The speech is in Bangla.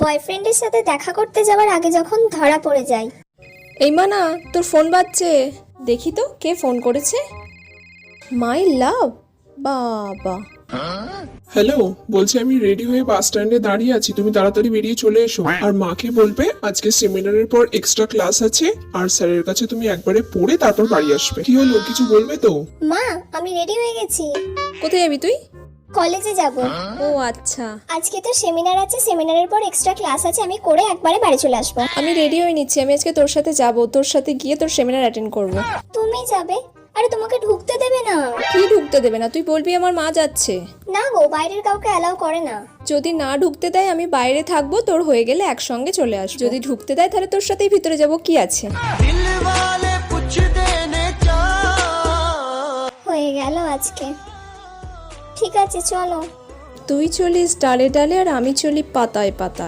বয়ফ্রেন্ডের সাথে দেখা করতে যাওয়ার আগে যখন ধরা পড়ে যাই। এই মানা, তোর ফোন বাজছে, দেখি তো কে ফোন করেছে। মাই লাভ, বাবা। হ্যালো, বলছি আমি রেডি হয়ে বাস স্ট্যান্ডে দাঁড়িয়ে আছি, তুমি তাড়াতাড়ি বেরিয়ে চলে এসো। আর মাকে বলবে আজকে সেমিনারের পর এক্সট্রা ক্লাস আছে, আর স্যারের কাছে তুমি একবারে পড়ে তারপর বাড়ি আসবে। কি হলো, কিছু বলবে তো? মা, আমি রেডি হয়ে গেছি। কোথায় যাবি তুই? কলেজে যাব। ও আচ্ছা, আজকে তো সেমিনার আছে, সেমিনারের পর এক্সট্রা ক্লাস আছে, আমি করে একবারে বাড়ি চলে আসবো। আমি রেডি হয়ে নিচ্ছি, আমি আজকে তোর সাথে যাব, তোর সাথে গিয়ে তোর সেমিনার অ্যাটেন্ড করব। তুমি যাবে? আরে তোমাকে ঢুকতে দেবে না। কি ঢুকতে দেবে না? তুই বলবি আমার মা যাচ্ছে। না গো, বাইরের কাউকে অ্যালাউ করে না। যদি না ঢুকতে দেয় আমি বাইরে থাকবো, তোর হয়ে গেলে একসঙ্গে চলে আসবো। যদি ঢুকতে দেয় তাহলে তোর সাথেই ভিতরে যাব, কি আছে। হয়ে গেল আজকে। ঠিক আছে, চলো। তুই চলিস ডালে ডালে আর আমি চলি পাতায় পাতায়।